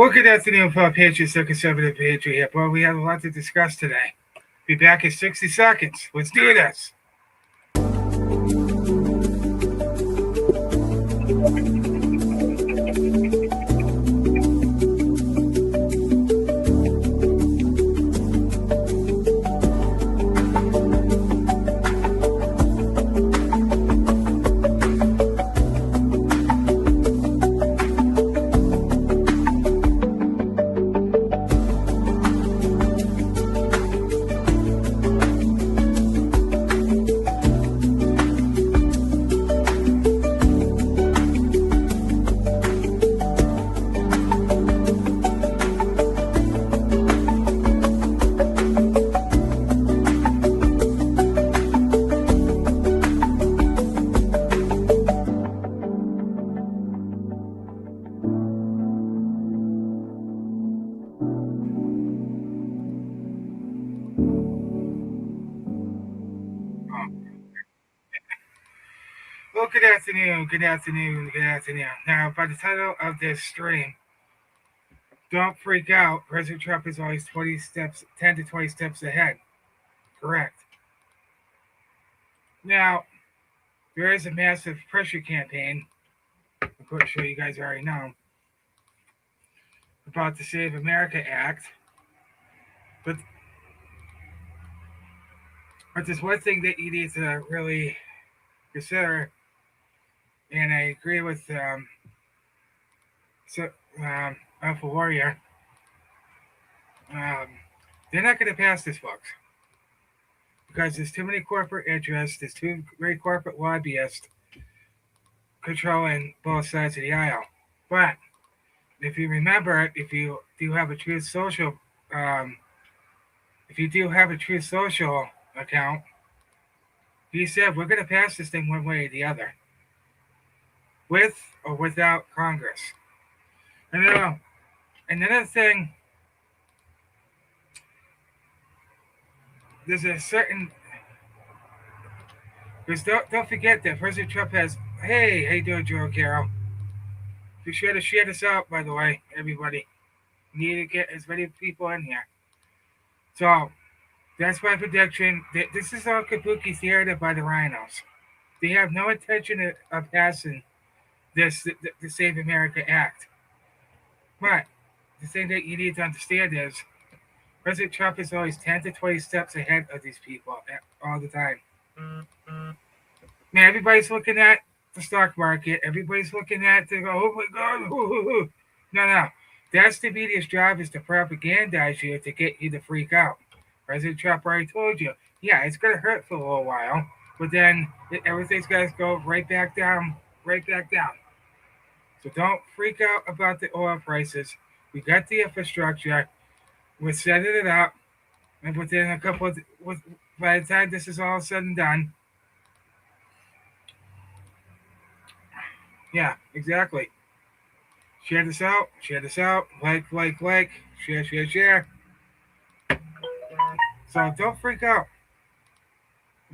Well, good afternoon, Patriots, the conservative patriot here. Boy, we have a lot to discuss today. Be back in 60 seconds. Let's do this. Well, good afternoon, good afternoon, good afternoon. Now, by the title of this stream, don't freak out. President Trump is always 20 steps, 10 to 20 steps ahead. Correct. Now, there is a massive pressure campaign, I'm pretty sure you guys already know, about the Save America Act. But there's one thing that you need to really consider, and I agree with so, Alpha Warrior. Um, they're not going to pass this, folks, because there's too many corporate interests, there's too many corporate lobbyists controlling both sides of the aisle. But if you remember, if you do have a Truth Social, um, if you do have a Truth Social account, he said we're going to pass this thing one way or the other, with or without Congress. And another thing, there's a certain, because don't forget that President Trump has. Hey, how you doing, Joe Carroll? Be sure to share this out, by the way, everybody. Need to get as many people in here. So that's my prediction. This is all kabuki theater by the rhinos. They have no intention of passing the Save America Act. But the thing that you need to understand is President Trump is always 10 to 20 steps ahead of these people all the time. Now, everybody's looking at the stock market. Everybody's looking at to go, oh my God. No. That's the media's job, is to propagandize you to get you to freak out. President Trump already told you, yeah, it's going to hurt for a little while, but then everything's going to go right back down, right back down. So don't freak out about the oil prices. We got the infrastructure. We're setting it up. And within a couple of, by the time this is all said and done, yeah, exactly. Share this out. Like, share. So don't freak out.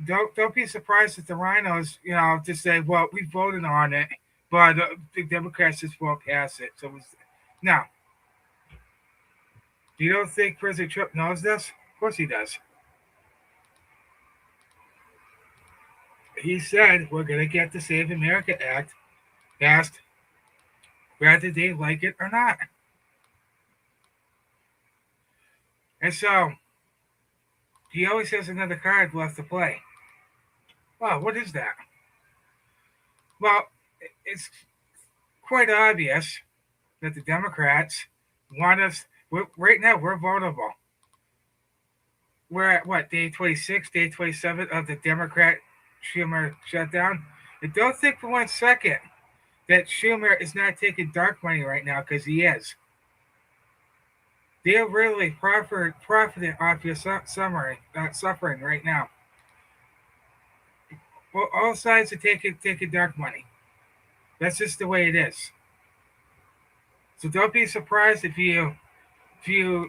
Don't be surprised if the rhinos, just say, well, we voted on it, but the Democrats just won't pass it. So now, you don't think President Trump knows this? Of course he does. He said we're going to get the Save America Act passed, whether they like it or not. And so he always has another card left to play. Well, what is that? Well, it's quite obvious that the Democrats want us. Right now, we're vulnerable. We're at what, day 26, day 27 of the Democrat Schumer shutdown? And don't think for 1 second that Schumer is not taking dark money right now, because he is. They're really profiting off your suffering right now. Well, all sides are taking dark money. That's just the way it is. So don't be surprised if you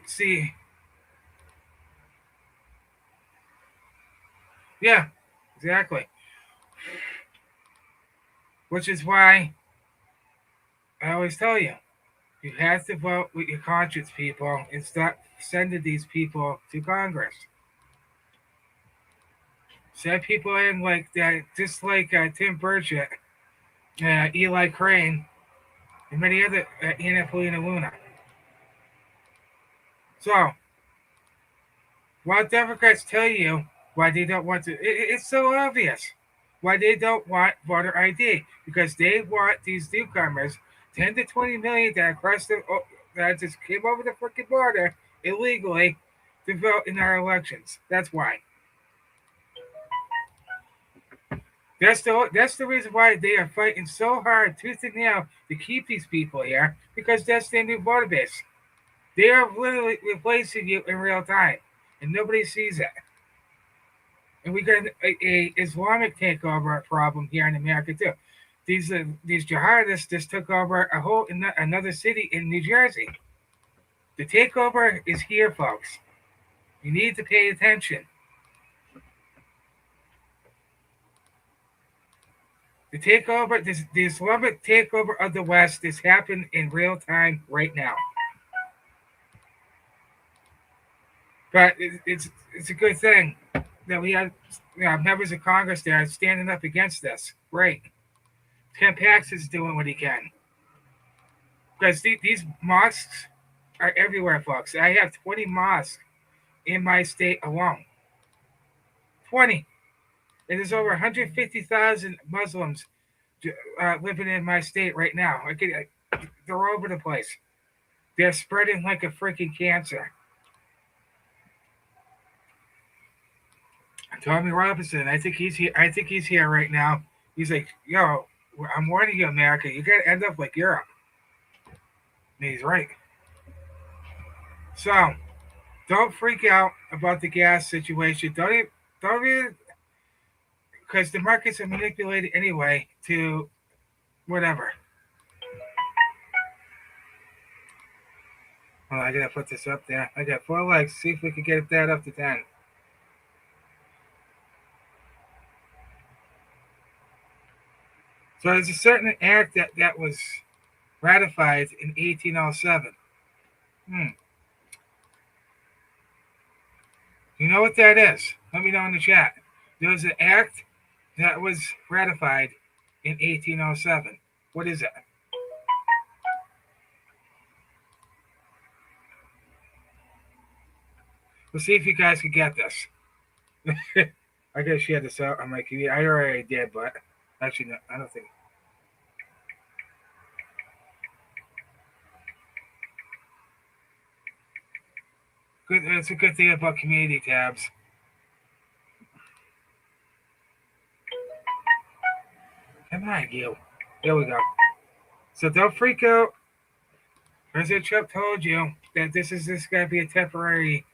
see. Yeah, exactly. Which is why I always tell you, You have to vote with your conscience, people, and stop sending these people to Congress. Send people in like that, just like Tim Burchett, Eli Crane, and many other Anna Polina Luna. So, while Democrats tell you why they don't want to, it's so obvious why they don't want voter ID, because they want these newcomers, 10 to 20 million that just came over the freaking border illegally to vote in our elections. That's why. That's the reason why they are fighting so hard, tooth and nail, to keep these people here, because that's their new voter base. They are literally replacing you in real time, and nobody sees it. And we got a Islamic takeover problem here in America too. These jihadists just took over another city in New Jersey. The takeover is here, folks. You need to pay attention. The Islamic takeover of the West is happening in real time right now. But it's a good thing that we have members of Congress that are standing up against this. Great. Ken Pax is doing what he can. Because these mosques are everywhere, folks. I have 20 mosques in my state alone. 20. And there's over 150,000 Muslims living in my state right now. They're all over the place. They're spreading like a freaking cancer. Tommy Robinson, I think he's here. I think he's here right now. He's like, yo, I'm warning you, America. You gotta end up like Europe. And he's right. So, don't freak out about the gas situation. Don't even, because the markets are manipulated anyway to whatever. Well, I gotta put this up there. I got 4 likes. See if we can get that up to 10. So there's a certain act that was ratified in 1807. You know what that is? Let me know in the chat. There was an act that was ratified in 1807. What is it? Let's see if you guys can get this. I gotta share this out on my computer. I already did, but actually, no, I don't think. Good. It's a good thing about community tabs. Come on, you. There we go. So don't freak out. President Trump told you that this is just gonna be a temporary.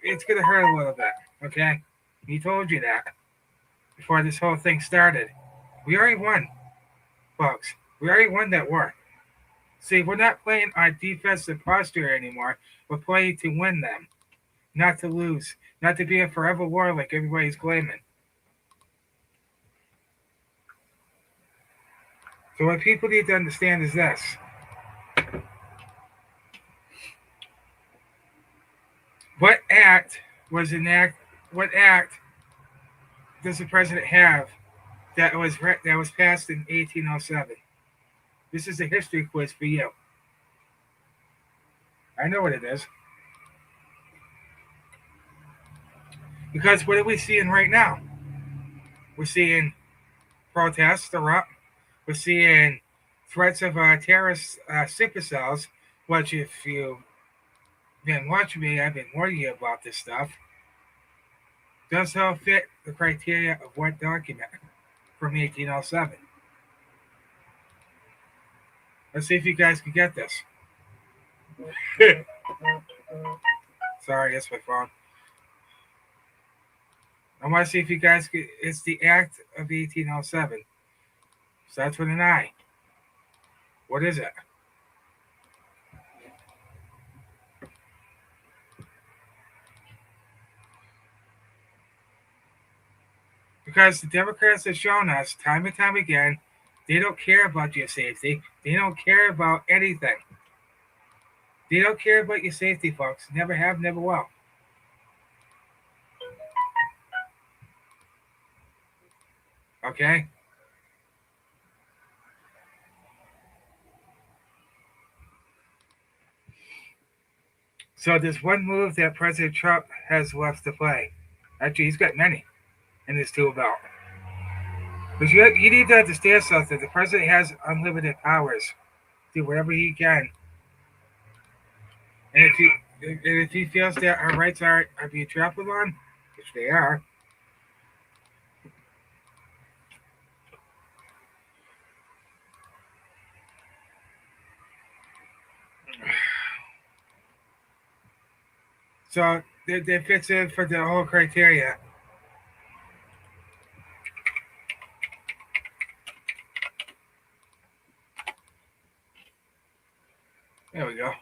It's gonna hurt a little bit, okay? He told you that before this whole thing started. We already won, folks. We already won that war. See, we're not playing on defensive posture anymore. We're playing to win them, not to lose, not to be a forever war like everybody's claiming. So what people need to understand is this. What act does the president have that was passed in 1807? This is a history quiz for you. I know what it is. Because what are we seeing right now? We're seeing protests erupt. We're seeing threats of terrorist super cells, which if you've been watching me, I've been warning you about this stuff. Does all fit the criteria of what document from 1807? Let's see if you guys can get this. Sorry, that's my phone. I want to see if you guys can. It's the Act of 1807. Starts with an I. What is it? Because the Democrats have shown us time and time again, they don't care about your safety. They don't care about anything. They don't care about your safety, folks. Never have, never will. Okay? So there's one move that President Trump has left to play. Actually, he's got many in his tool belt. Because you need to understand something. The president has unlimited powers. Do whatever he can. And if he feels that our rights are being trampled on, which they are, so that fits in for the whole criteria. There we go.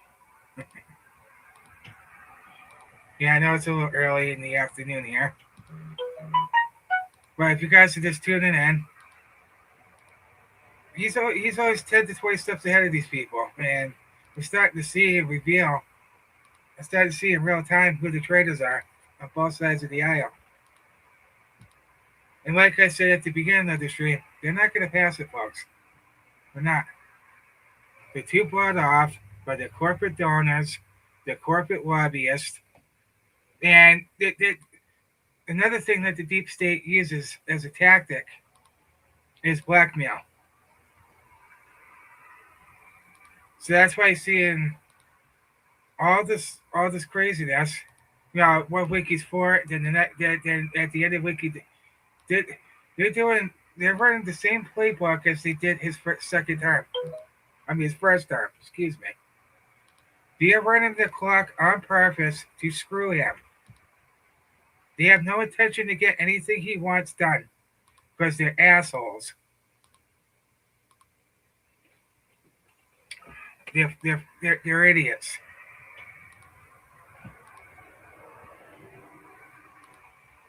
Yeah, I know it's a little early in the afternoon here. But if you guys are just tuning in, he's always 10 to 20 steps ahead of these people. And we're starting to see him reveal, I'm starting to see in real time who the traitors are on both sides of the aisle. And like I said at the beginning of the stream, they're not going to pass it, folks. They're not. They're too bought off by the corporate donors, the corporate lobbyists, and another thing that the deep state uses as a tactic is blackmail. So that's why you're seeing all this craziness. You know, one week he's for it, then then at the end of the week did they're running the same playbook as they did his second term. I mean his first term. Excuse me. They are running the clock on purpose to screw him. They have no intention to get anything he wants done because they're assholes. They're idiots.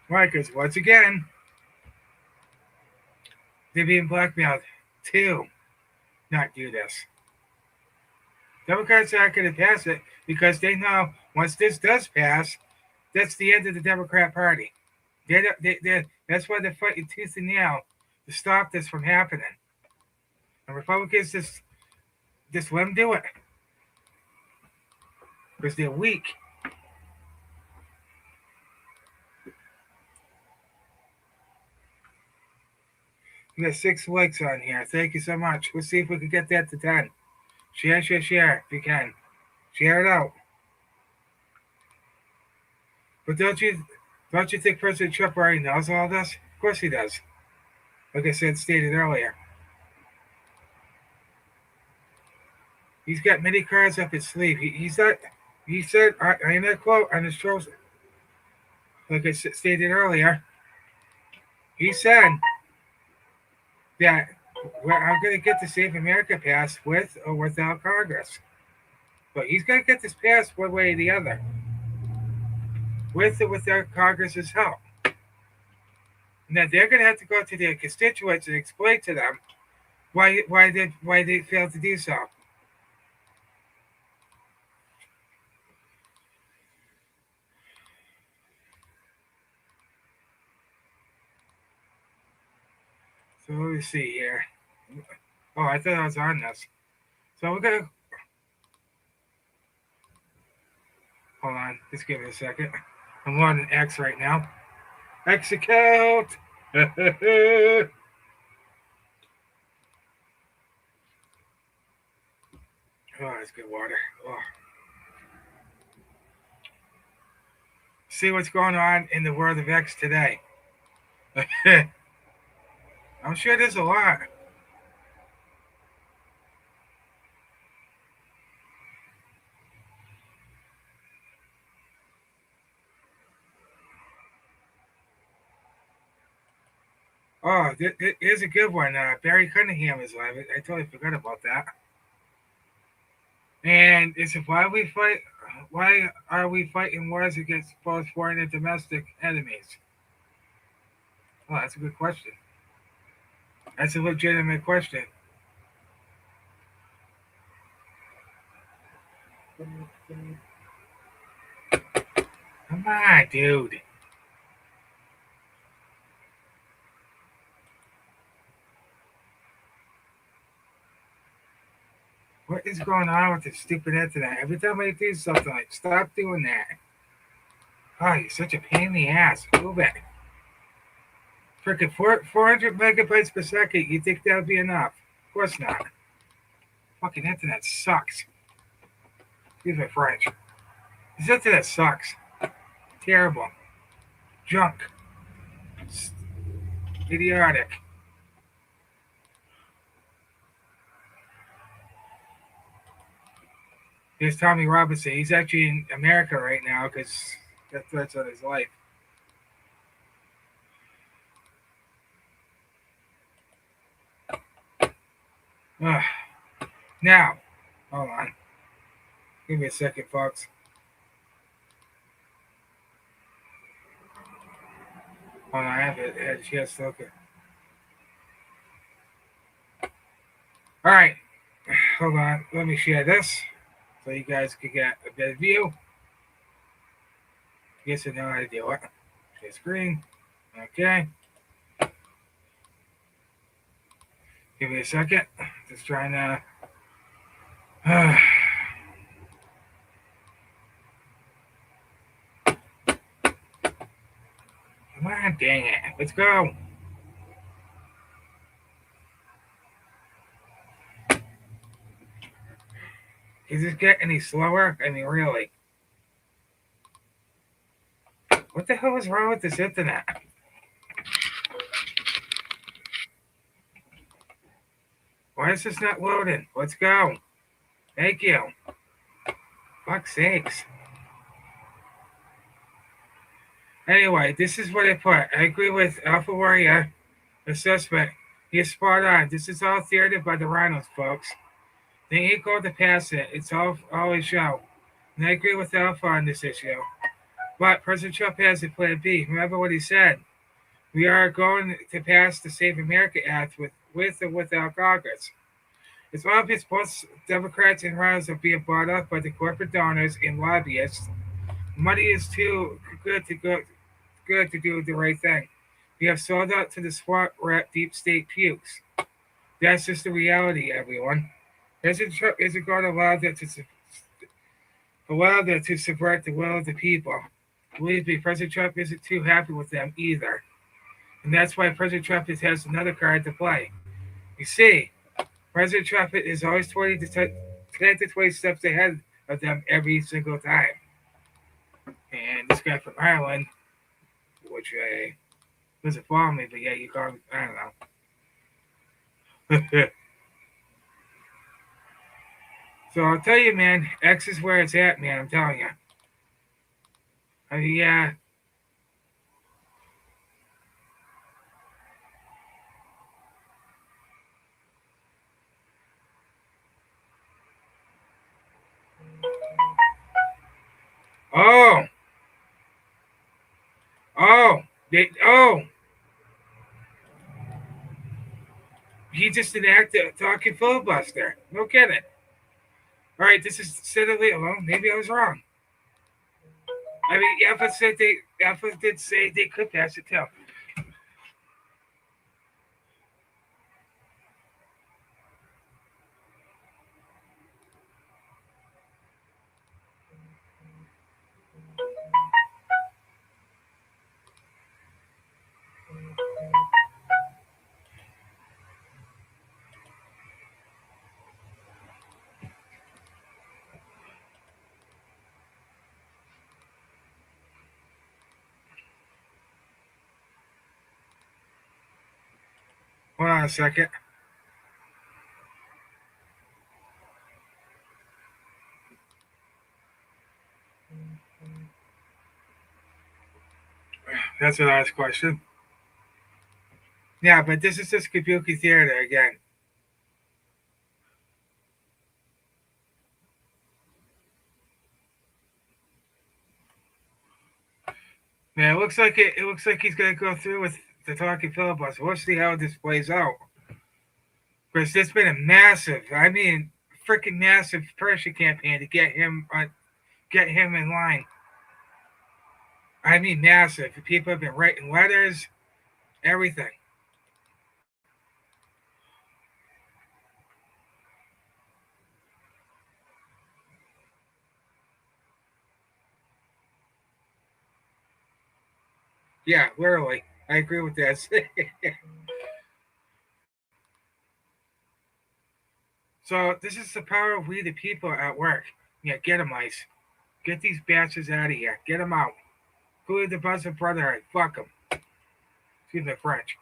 Why? Because once again, they're being blackmailed to not do this. Democrats aren't going to pass it because they know once this does pass, that's the end of the Democrat Party. That's why they're fighting tooth and nail to stop this from happening. And Republicans just let them do it because they're weak. We got 6 likes on here. Thank you so much. Let's see if we can get that to 10. Share if you can. Share it out. But don't you think President Trump already knows all this? Of course he does. Like I stated earlier. He's got many cards up his sleeve. He said, in that quote on his show, like I stated earlier, he said that I'm going to get the Save America pass with or without Congress. But he's going to get this passed one way or the other, with or without Congress's help. Now they're going to have to go to their constituents and explain to them why they failed to do so. So let me see here. Oh, I thought I was on this. So we're gonna hold on. Just give me a second. I'm on an X right now. Execute. Oh, that's good water. Oh. See what's going on in the world of X today. I'm sure there's a lot. Oh, here's a good one. Barry Cunningham is live. I totally forgot about that. And it's why we fight. Why are we fighting wars against both foreign and domestic enemies? Oh, that's a good question. That's a legitimate question. Come on, dude. What is going on with this stupid internet? Every time I do something, like, stop doing that. Oh, you're such a pain in the ass. Move it. Freaking 400 megabytes per second. You think that would be enough? Of course not. Fucking internet sucks. Excuse my French. This internet sucks. Terrible. Junk. Idiotic. Here's Tommy Robinson. He's actually in America right now because that threats on his life. Ugh. Now, hold on. Give me a second, folks. Hold on, I have a chance to look at. All right, hold on. Let me share this so you guys can get a better view. Yes, I know how to do it. Share screen. Okay. Give me a second. Just trying to. Come on, dang it. Let's go. Is this get any slower? I mean, really. What the hell is wrong with this internet? Why is this not loading? Let's go. Thank you. Fuck's sakes. Anyway, this is what I put. I agree with Alpha Warrior assessment. He's spot on. This is all theater by the Rhinos, folks. They ain't going to pass it. It's all always show. And I agree with Alpha on this issue. But President Trump has a plan B. Remember what he said. We are going to pass the Save America Act with or without Congress. It's obvious both Democrats and Rhinos are being bought up by the corporate donors and lobbyists. Money is too good to do the right thing. We have sold out to the swamp rat deep state pukes. That's just the reality, everyone. President Trump isn't going to allow them to subvert the will of the people. Believe me, President Trump isn't too happy with them either. And that's why President Trump has another card to play. You see, President Trump is always 10 to 20 steps ahead of them every single time. And this guy from Ireland, which doesn't follow me, but yeah, you call me, I don't know. So I'll tell you, man, X is where it's at, man. I'm telling you. I mean, yeah. Oh, oh, he just enacted talking filibuster. No kidding. All right, this is steadily alone. Maybe I was wrong. I mean, Alpha did say they could pass it too. Hold on a second. That's a nice question. Yeah, but this is just Kabuki theater again. Yeah, it looks like it. It looks like he's gonna go through with the talking filibuster. We'll see how this plays out. Because it's been a massive. I mean, freaking massive pressure campaign to get him in line. I mean, massive. People have been writing letters, everything. Yeah, literally. I agree with this. So this is the power of we the people at work. Yeah, get them, Ice. Get these bastards out of here. Get them out. Who the Muslim Brotherhood? Fuck them. Excuse my French.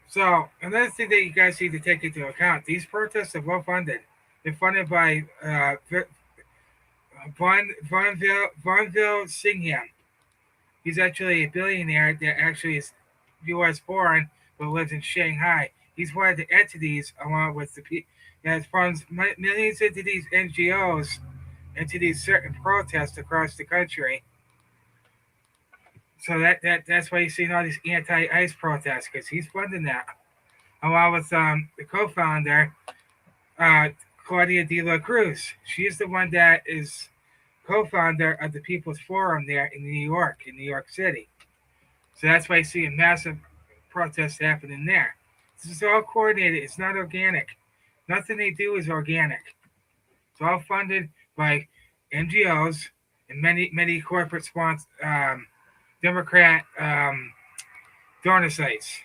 So another thing that you guys need to take into account: these protests are well funded. They're funded by Vonville Singham. He's actually a billionaire that actually is U.S. born but lives in Shanghai. He's one of the entities, along with the people, that funds millions into these NGOs, into these certain protests across the country. So that's why you're seeing all these anti-ICE protests, because he's funding that, along with the co-founder, uh, Claudia de la Cruz. She's the one that is co-founder of the People's Forum there in New York City. So that's why you see a massive protest happening there. This is all coordinated. It's not organic. Nothing they do is organic. It's all funded by NGOs and many corporate sponsors, Democrat donor sites.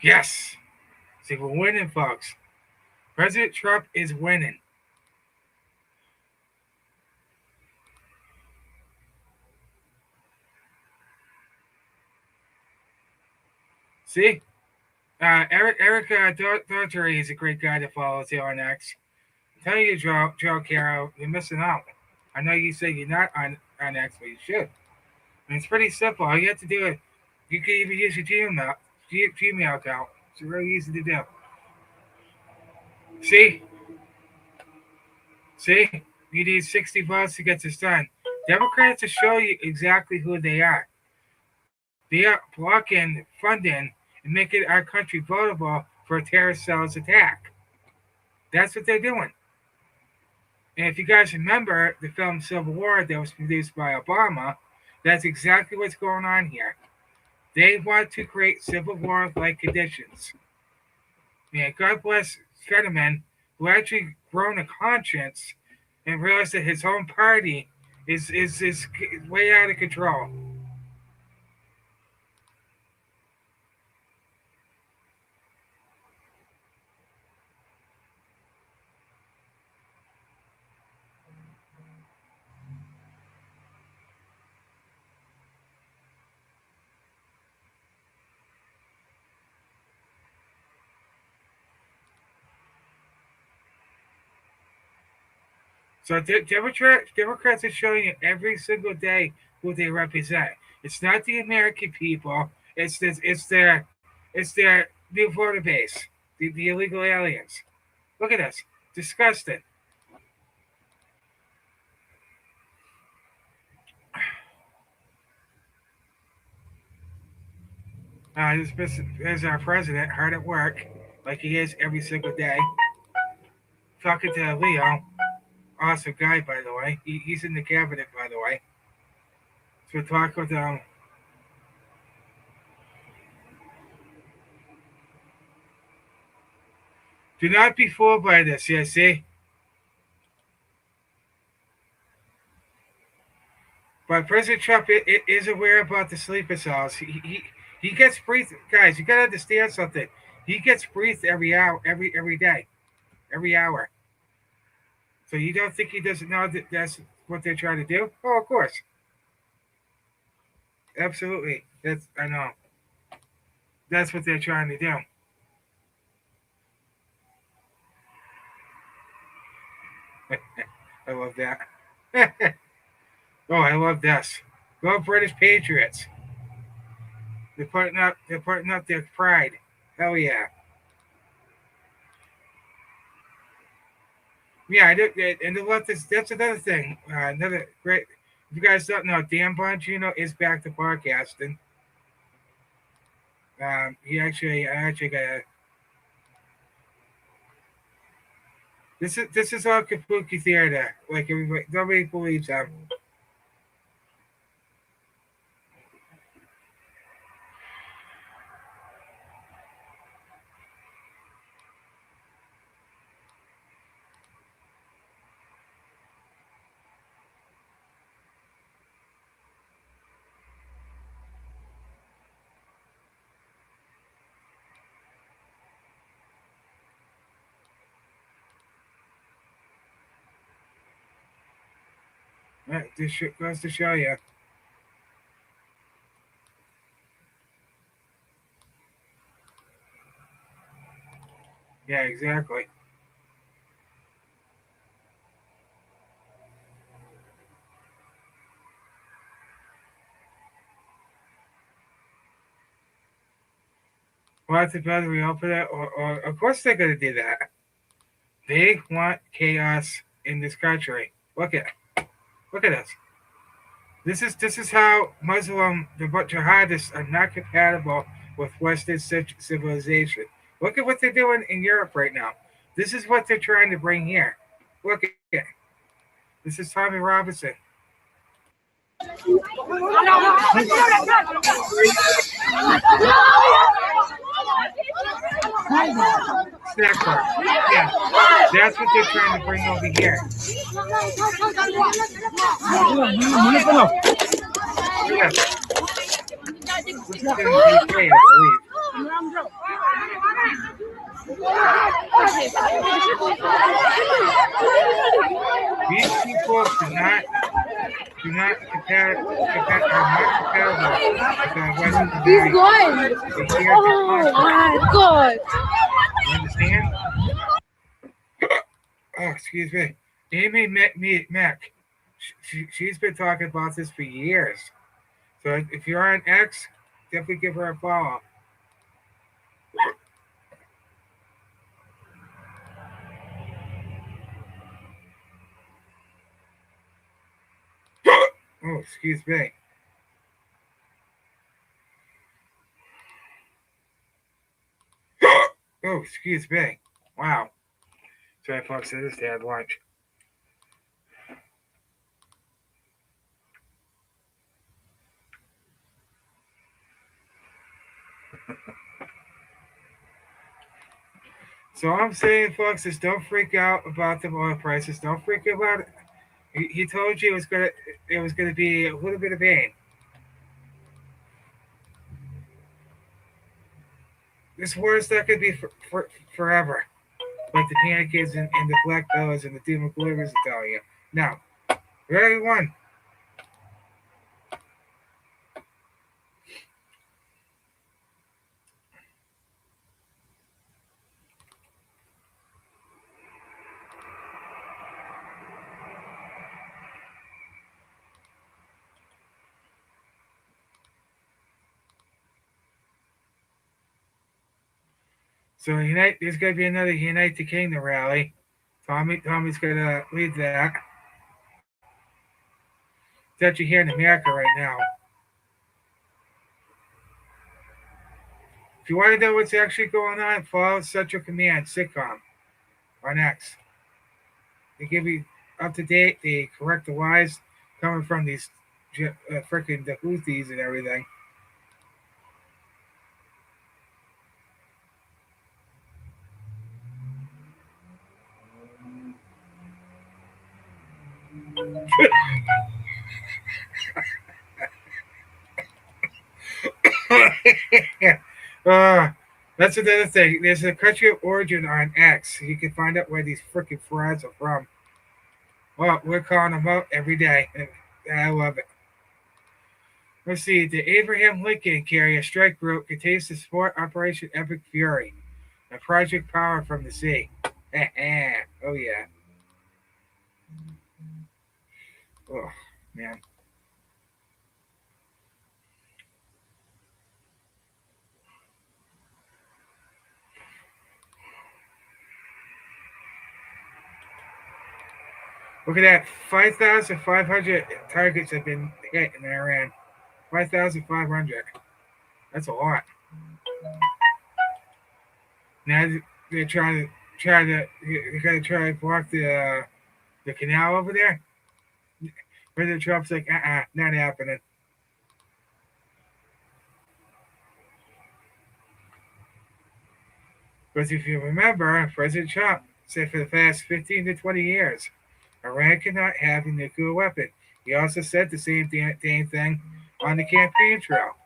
Yes. See, we're winning, folks. President Trump is winning. See, Eric Daugherty is a great guy to follow too on X. I'm telling you, Joe Caro, you're missing out. I know you say you're not on X, but you should. And it's pretty simple. All you have to do is you can even use your Gmail account. It's really easy to do. See, see, you need 60 votes to get this done. Democrats will show you exactly who they are. They are blocking funding and making our country votable for a terrorist cells attack. That's what they're doing. And if you guys remember the film Civil War that was produced by Obama, that's exactly what's going on here. They want to create civil war like conditions. And God bless Fetterman, who actually grown a conscience and realized that his own party is way out of control. So Democrats are showing you every single day who they represent. It's not the American people. It's their new voter base, the illegal aliens. Look at this, disgusting. There's our president hard at work, like he is every single day, talking to Leo. Awesome guy, by the way. He's in the cabinet, by the way. So talk with Do not be fooled by this. Yeah, see. But President Trump is aware about the sleeper cells. He gets briefed, guys. You gotta understand something. He gets briefed every hour, every day, every hour. So you don't think he doesn't know that that's what they're trying to do? Oh, of course, absolutely. That's I know. That's what they're trying to do. I love that. Oh, I love this. Go British Patriots. They're putting up their pride. Hell yeah. Yeah, and the left is that's another thing. Another great. If you guys don't know, Dan Bongino is back to podcasting. I actually got a. This is all kabuki theater. Like everybody, nobody believes him. This goes to show you. Yeah, exactly. Well, that's better we open it, or of course they're gonna do that. They want chaos in this country. Look at this. This is how the jihadists are not compatible with Western civilization. Look at what they're doing in Europe right now. This is what they're trying to bring here. Look at this is Tommy Robinson. Snack bar. Yeah, that's what they're trying to bring over here. Yeah, this is in the UK, I believe. These people do not are not compatible with Western He's values. good. They hear Oh my god. You understand? Oh, excuse me. Amy Mac. She's been talking about this for years. So if you're on X, definitely give her a follow. Oh, excuse me. Oh, excuse me. Wow. Sorry, folks. I just had lunch. So I'm saying, folks, is don't freak out about the oil prices. Don't freak out about it. He told you it was gonna be a little bit of pain. This war is not gonna be forever. Like the pancakes and the black bellas and the demon glitters are telling you. No. Ready one. So there's gonna be another Unite the Kingdom rally. Tommy's gonna lead that. That you're here in America right now. If you want to know what's actually going on, follow Central Command sitcom on X. They give you up to date. They correct the lies coming from these freaking the Houthis and everything. uh, that's another thing. There's a country of origin on X. You can find out where these freaking frauds are from. Well, we're calling them out every day. And I love it. Let's see. The Abraham Lincoln carrier strike group contains the support Operation Epic Fury, a Project Power from the sea. Oh yeah. Oh man. Look at that. 5,500 targets have been hit in Iran. 5,500. That's a lot. Now they're they're gonna try to block the canal over there. President Trump's like, not happening. Because if you remember, President Trump said for the past 15 to 20 years, Iran cannot have a nuclear weapon. He also said the same thing on the campaign trail.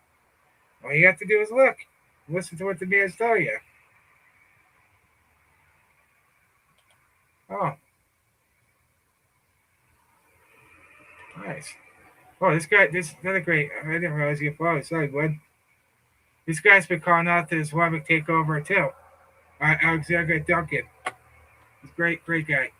All you have to do is look. Listen to what the mayors tell you. Oh, nice. Oh, this is another great. I didn't realize he followed. Sorry, Glenn. This guy's been calling out the Islamic takeover too. Alexander Duncan. He's a great guy.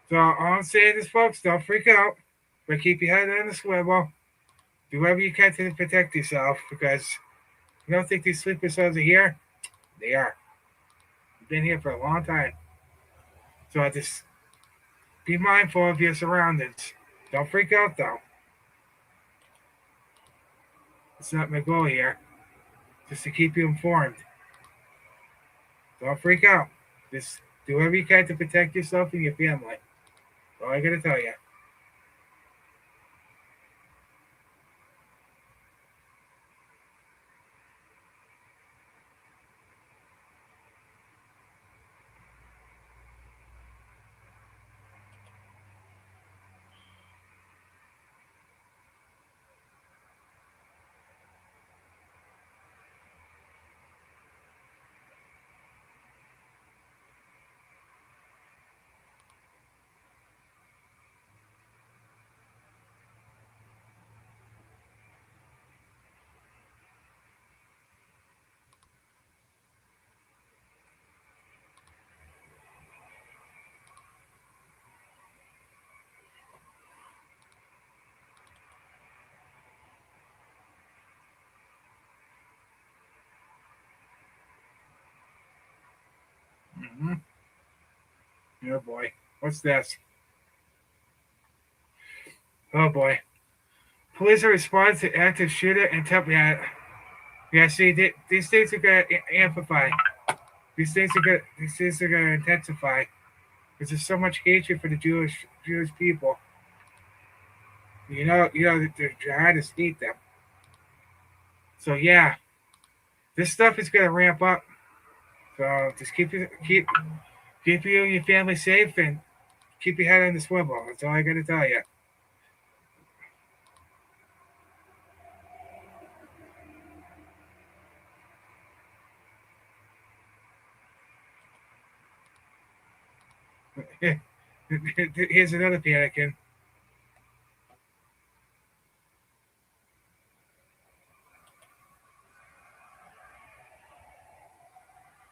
So all I'm saying is, folks, don't freak out, but keep your head on the swivel. Do whatever you can to protect yourself, because you don't think these sleeper cells are here? They are. They've been here for a long time. So just be mindful of your surroundings. Don't freak out, though. It's not my goal here. Just to keep you informed. Don't freak out. Just do whatever you can to protect yourself and your family. That's all I gotta tell you. Mm-hmm. Oh boy. What's this? Oh boy. Police are responding to active shooter and yeah, see, these things are gonna amplify. These things are gonna intensify because there's so much hatred for the Jewish people. The jihadists hate them. So yeah, this stuff is gonna ramp up. So just keep you and your family safe and keep your head on the swivel. That's all I gotta tell you. Here's another panicking.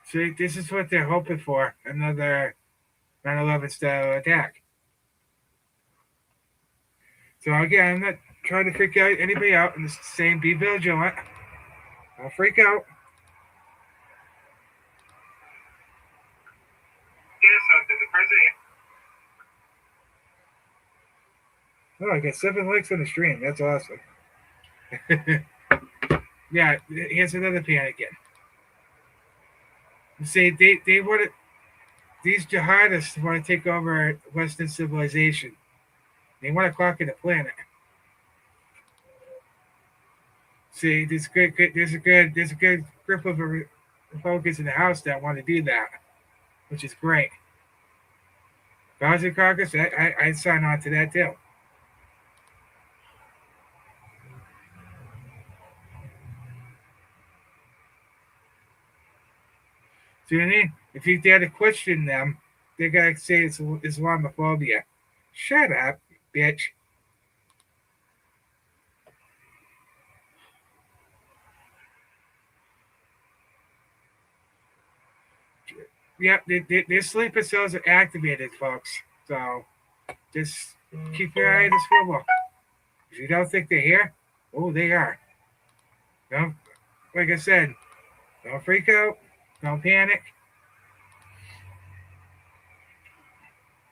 See, this is what they're hoping for, another 9/11 style attack. So again, I'm not trying to freak out anybody out. I'm just saying be vigilant. Don't freak out. Yes, the president. Oh, I got 7 likes on the stream. That's awesome. Yeah, here's another panicking. See, they want to, these jihadists want to take over Western civilization. They want to conquer the planet. See, there's a good group of Republicans in the House that want to do that, which is great. Gaza caucus, I sign on to that too. See what I mean? If you dare to question them, they're gonna say it's Islamophobia. Shut up, bitch. Yeah, their sleeper cells are activated, folks. So just Keep your eye on the swivel. If you don't think they're here, oh, they are. Don't, like I said, don't freak out. Don't panic.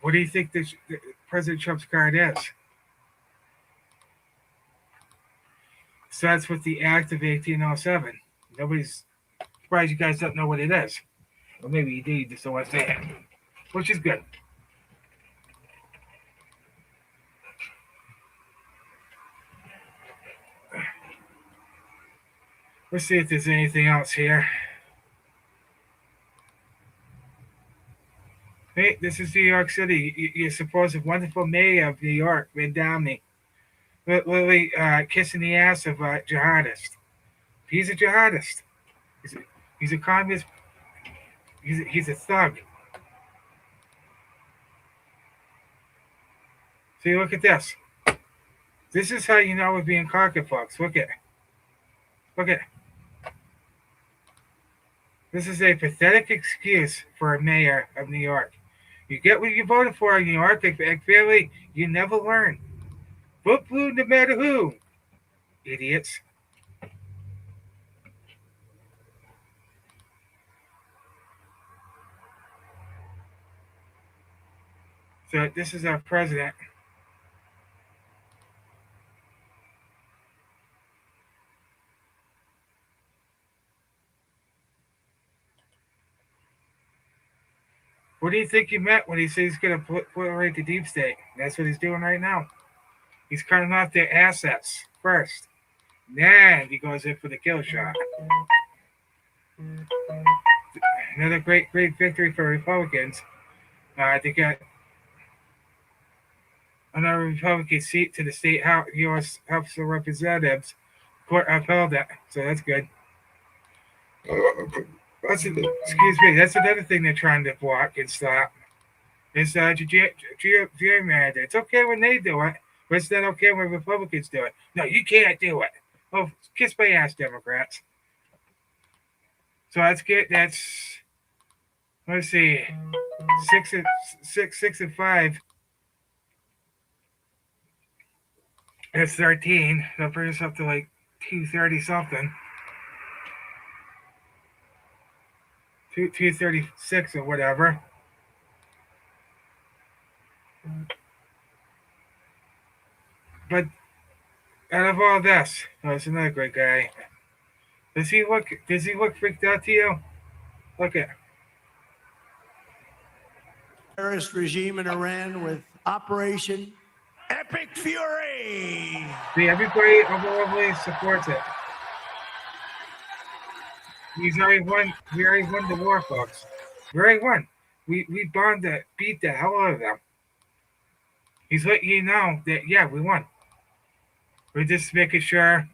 What do you think President Trump's card is? Starts with the Act of 1807. Nobody's surprised you guys don't know what it is. Or maybe you do, you just don't want to say it. Which is good. Let's see if there's anything else here. Hey, this is New York City. You're supposed wonderful mayor of New York, Van Downey, literally kissing the ass of a jihadist. He's a jihadist. He's a, he's a communist. He's a thug. See, look at this. This is how you know we're being cocky, folks. Look at. This is a pathetic excuse for a mayor of New York. You get what you voted for in New York, and clearly you never learn. Vote blue no matter who, idiots. So this is our president. What do you think he meant when he said he's going to put away the deep state? That's what he's doing right now. He's cutting off their assets first. Then he goes in for the kill shot. Another great victory for Republicans. They got another Republican seat to the state House, U.S. House of Representatives. Court upheld that, so that's good. Excuse me. That's another thing they're trying to block and stop. It's gerrymander. It's okay when they do it, but it's not okay when Republicans do it. No, you can't do it. Oh, kiss my ass, Democrats. So that's good. That's let's see, six and five. That's 13. That brings us up to like 230 something. 236 or whatever. But out of all this, oh, it's another great guy. Does he look freaked out to you? Look at terrorist regime in Iran with Operation Epic Fury. see everybody overwhelmingly supports it. He's already won. We already won the war, folks. We already won. We bombed to beat the hell out of them. He's letting you know that yeah, we won. We're just making sure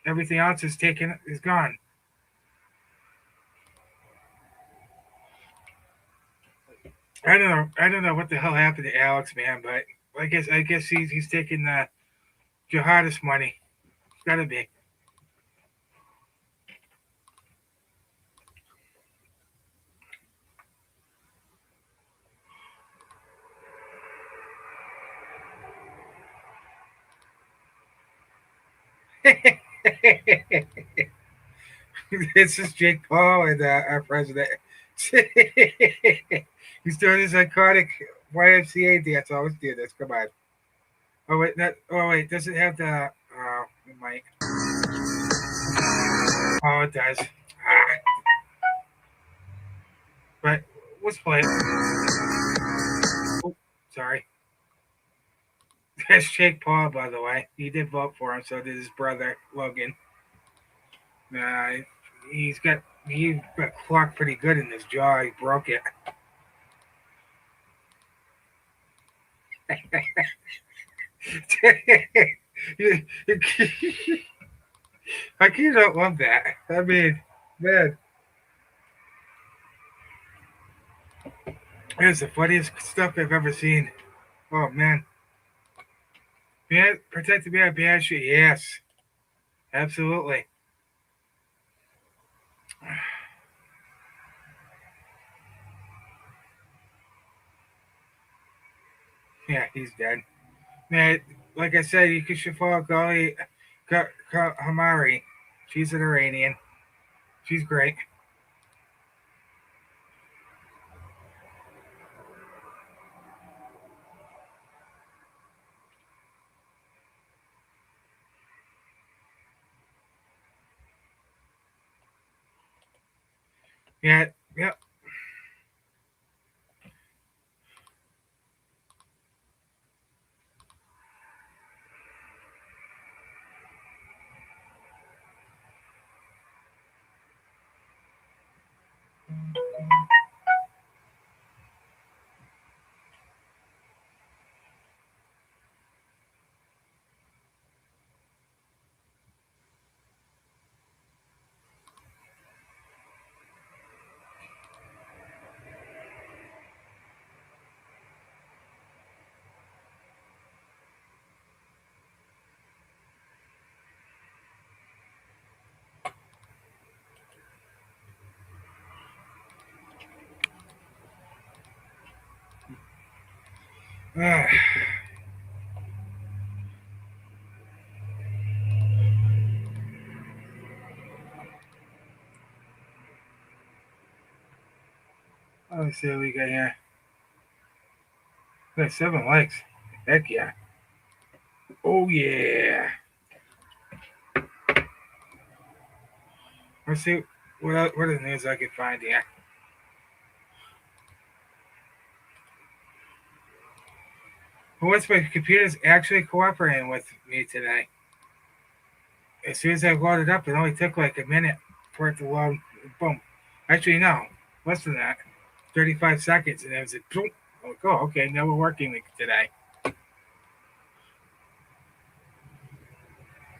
everything else is gone. I don't know what the hell happened to Alex, man, but I guess he's taking the jihadist money. It's gotta be. This is Jake Paul and our president. He's doing his iconic YMCA dance. I always do this. Come on. Oh wait, not. Oh wait, does it have the? It might. Oh, it does. But let's play it. Oh, sorry. That's Jake Paul, by the way. He did vote for him. So did his brother Logan. Uh, he got clocked pretty good in his jaw. He broke it. I can't love that. I mean, man, it's the funniest stuff I've ever seen. Oh man, protect the man, bad shit. Yes, absolutely. Yeah, he's dead. Man, like I said, you should follow Gali Hamari. She's an Iranian. She's great. Yeah, yep. Uh, let's see what we got here. We got 7 likes. Heck yeah. Oh yeah. Let's see what are the news I can find here. What's my computer's actually cooperating with me today? As soon as I loaded up, it only took like a minute for it to load. Boom. Actually, no, less than that. 35 seconds, and it was a boom. Like, oh, okay, now we're working today.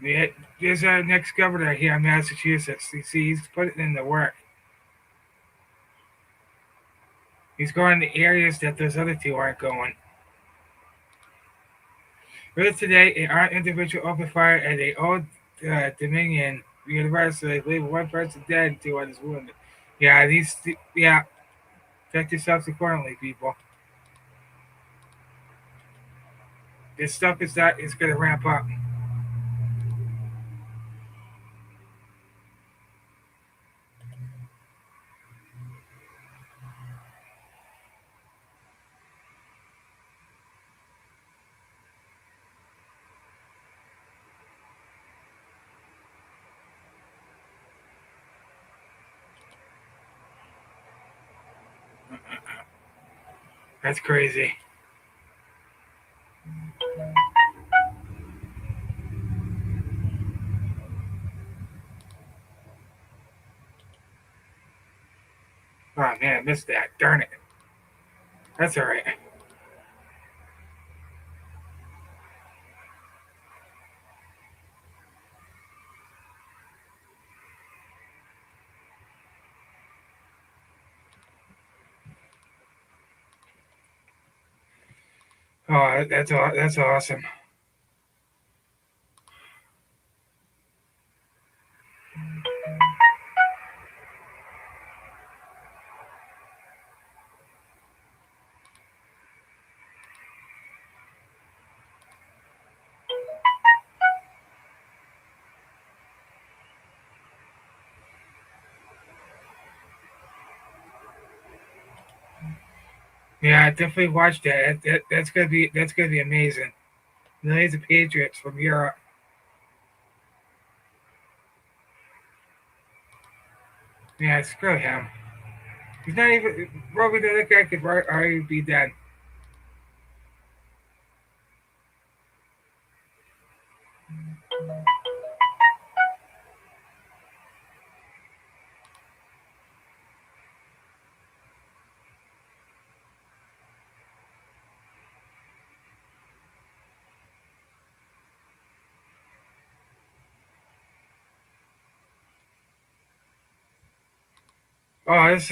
Yeah, there's our next governor here in Massachusetts. You see, he's putting in the work. He's going to areas that those other two aren't going. Earlier today, an individual opened fire at a Old Dominion University, leaving one person dead and 2 others wounded. Yeah, protect yourselves accordingly, people. This stuff is going to ramp up. That's crazy. Oh man, I missed that. Darn it. That's all right. Oh, that's awesome. Yeah, I definitely watch that. That's gonna be amazing. Millions of patriots from Europe. Yeah, screw him. He's not even Roby. The other guy could already be dead. Oh, this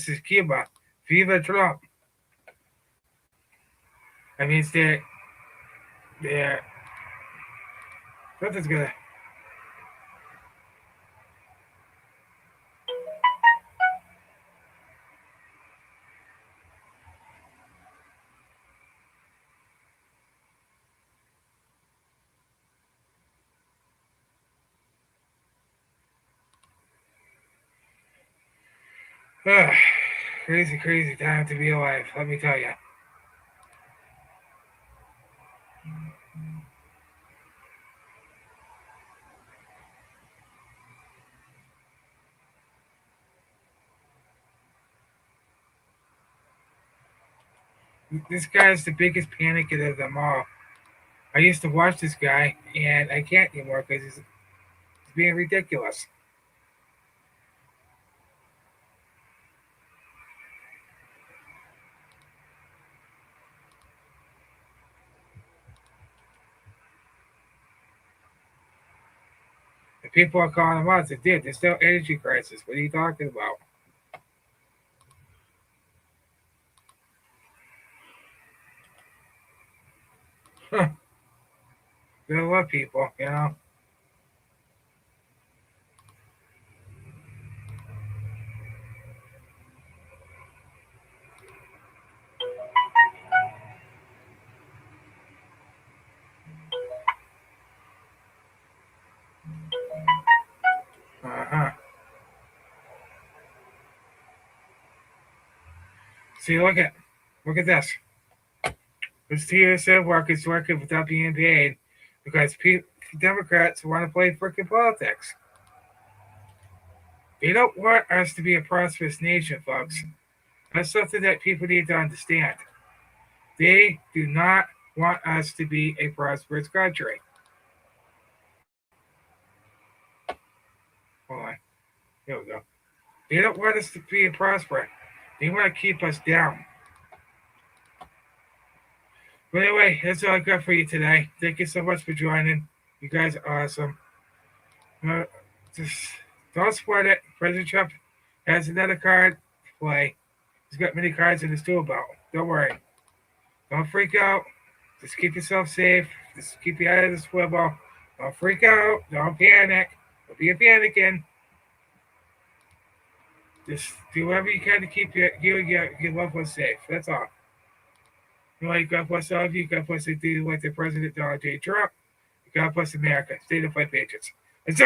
is Cuba. Viva Trump. I mean, it's the nothing's gonna. Crazy, crazy time to be alive, let me tell you. This guy's the biggest panic of them all. I used to watch this guy, and I can't anymore because he's being ridiculous. And people are calling him out and say, dude, there's no energy crisis. What are you talking about? Huh. Good luck, people, you know? Uh-huh. See, look at this. This TSA workers working without being paid because Democrats want to play freaking politics. They don't want us to be a prosperous nation, folks. That's something that people need to understand. They do not want us to be a prosperous country. Hold on. Here we go. They don't want us to be prosperous. They want to keep us down. But anyway, that's all I got for you today. Thank you so much for joining. You guys are awesome. Just don't sweat it. President Trump has another card to play. He's got many cards in his tool belt. Don't worry. Don't freak out. Just keep yourself safe. Just keep your eye on the swivel. Don't freak out. Don't panic. Don't be a panicking. Just do whatever you can to keep your loved ones safe. That's all. You know, God bless all of you. God bless the President Donald J. Trump. God bless America. Stay the fight, patriots. It's